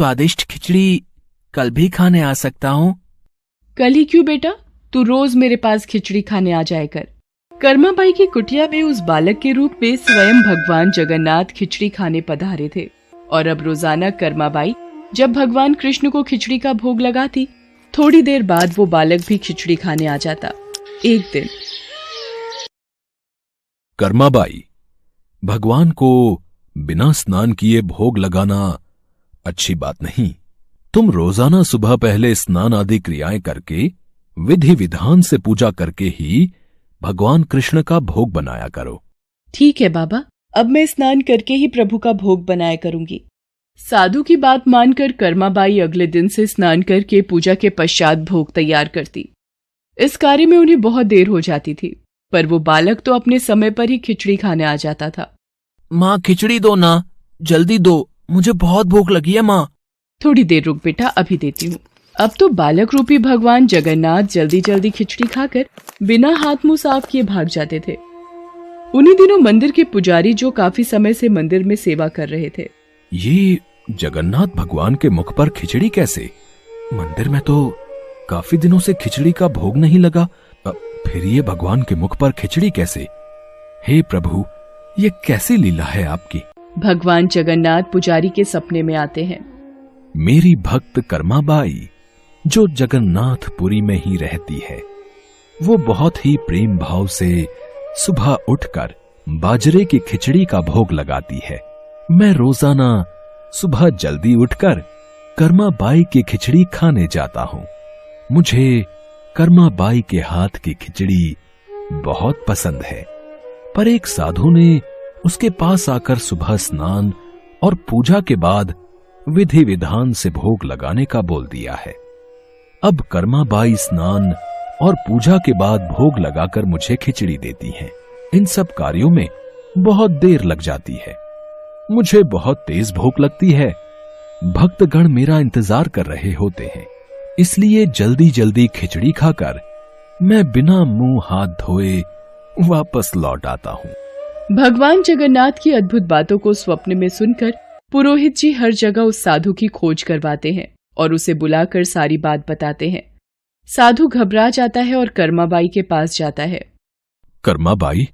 स्वादिष्ट खिचड़ी कल भी खाने आ सकता हूँ? कल ही क्यों बेटा, तू रोज मेरे पास खिचड़ी खाने आ जाया कर। कर्माबाई की कुटिया में उस बालक के रूप में स्वयं भगवान जगन्नाथ खिचड़ी खाने पधारे थे और अब रोजाना कर्माबाई जब भगवान कृष्ण को खिचड़ी का भोग लगाती, थोड़ी देर बाद वो बालक भी खिचड़ी खाने आ जाता। एक दिन कर्माबाई, भगवान को बिना स्नान किए भोग लगाना अच्छी बात नहीं। तुम रोजाना सुबह पहले स्नान आदि क्रियाएं करके विधि विधान से पूजा करके ही भगवान कृष्ण का भोग बनाया करो। ठीक है बाबा, अब मैं स्नान करके ही प्रभु का भोग बनाया करूंगी। साधु की बात मानकर कर्माबाई अगले दिन से स्नान करके पूजा के पश्चात भोग तैयार करती। इस कार्य में उन्हें बहुत देर हो जाती थी, पर वो बालक तो अपने समय पर ही खिचड़ी खाने आ जाता था। माँ खिचड़ी दो ना, जल्दी दो, मुझे बहुत भूख लगी है माँ। थोड़ी देर रुक बेटा, अभी देती हूँ। अब तो बालक रूपी भगवान जगन्नाथ जल्दी जल्दी खिचड़ी खाकर बिना हाथ मुंह साफ किए भाग जाते थे। उन्हीं दिनों मंदिर के पुजारी जो काफी समय से मंदिर में सेवा कर रहे थे, ये जगन्नाथ भगवान के मुख पर खिचड़ी कैसे? मंदिर में तो काफी दिनों से खिचड़ी का भोग नहीं लगा, फिर ये भगवान के मुख पर खिचड़ी कैसे? हे प्रभु, ये कैसी लीला है आपकी? भगवान जगन्नाथ पुजारी के सपने में आते हैं। मेरी भक्त कर्माबाई जो जगन्नाथपुरी में ही रहती है, वो बहुत ही प्रेम भाव से सुबह उठकर बाजरे की खिचड़ी का भोग लगाती है। मैं रोजाना सुबह जल्दी उठकर कर्माबाई की खिचड़ी खाने जाता हूँ। मुझे कर्माबाई के हाथ की खिचड़ी बहुत पसंद है। पर एक साधु ने उसके पास आकर सुबह स्नान और पूजा के बाद विधि विधान से भोग लगाने का बोल दिया है। अब कर्माबाई स्नान और पूजा के बाद भोग लगाकर मुझे खिचड़ी देती हैं। इन सब कार्यों में बहुत देर लग जाती है। मुझे बहुत तेज भूख लगती है। भक्तगण मेरा इंतजार कर रहे होते हैं, इसलिए जल्दी जल्दी खिचड़ी खाकर मैं बिना मुंह हाथ धोए वापस लौट आता हूँ। भगवान जगन्नाथ की अद्भुत बातों को स्वप्न में सुनकर पुरोहित जी हर जगह उस साधु की खोज करवाते हैं और उसे बुलाकर सारी बात बताते हैं। साधु घबरा जाता है और कर्माबाई के पास जाता है। कर्माबाई,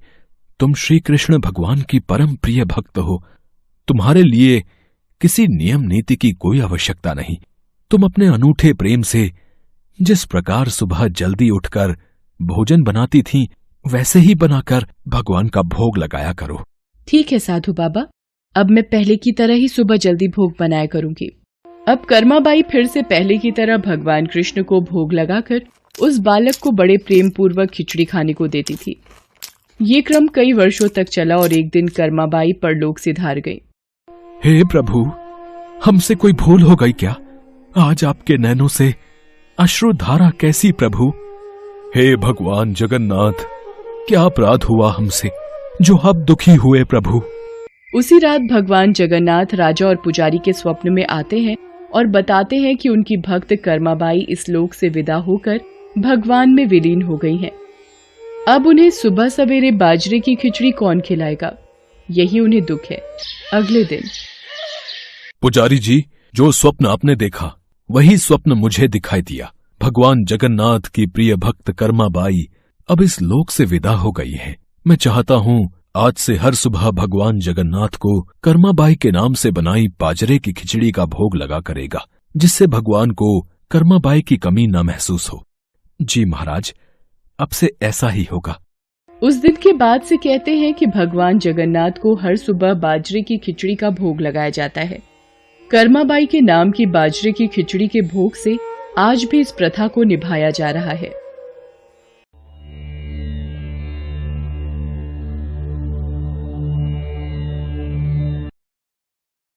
तुम श्री कृष्ण भगवान की परम प्रिय भक्त हो। तुम्हारे लिए किसी नियम नीति की कोई आवश्यकता नहीं। तुम अपने अनूठे प्रेम से जिस प्रकार सुबह जल्दी उठकर भोजन बनाती थी, वैसे ही बनाकर भगवान का भोग लगाया करो। ठीक है साधु बाबा, अब मैं पहले की तरह ही सुबह जल्दी भोग बनाया करूंगी। अब कर्माबाई फिर से पहले की तरह भगवान कृष्ण को भोग लगाकर उस बालक को बड़े प्रेम पूर्वक खिचड़ी खाने को देती थी। ये क्रम कई वर्षों तक चला और एक दिन कर्माबाई परलोक सिधार गई। हे प्रभु, हमसे कोई भूल हो गई क्या? आज आपके नैनों से अश्रुधारा कैसी प्रभु? हे भगवान जगन्नाथ, क्या अपराध हुआ हमसे जो अब दुखी हुए प्रभु? उसी रात भगवान जगन्नाथ राजा और पुजारी के स्वप्न में आते हैं और बताते हैं कि उनकी भक्त कर्माबाई इस लोक से विदा होकर भगवान में विलीन हो गई हैं। अब उन्हें सुबह सवेरे बाजरे की खिचड़ी कौन खिलाएगा, यही उन्हें दुख है। अगले दिन पुजारी जी, जो स्वप्न आपने देखा वही स्वप्न मुझे दिखाई दिया। भगवान जगन्नाथ की प्रिय भक्त कर्माबाई अब इस लोक से विदा हो गई है। मैं चाहता हूँ आज से हर सुबह भगवान जगन्नाथ को कर्माबाई के नाम से बनाई बाजरे की खिचड़ी का भोग लगा करेगा, जिससे भगवान को कर्माबाई की कमी न महसूस हो। जी महाराज, अब से ऐसा ही होगा। उस दिन के बाद से कहते हैं कि भगवान जगन्नाथ को हर सुबह बाजरे की खिचड़ी का भोग लगाया जाता है। कर्माबाई के नाम की बाजरे की खिचड़ी के भोग से आज भी इस प्रथा को निभाया जा रहा है।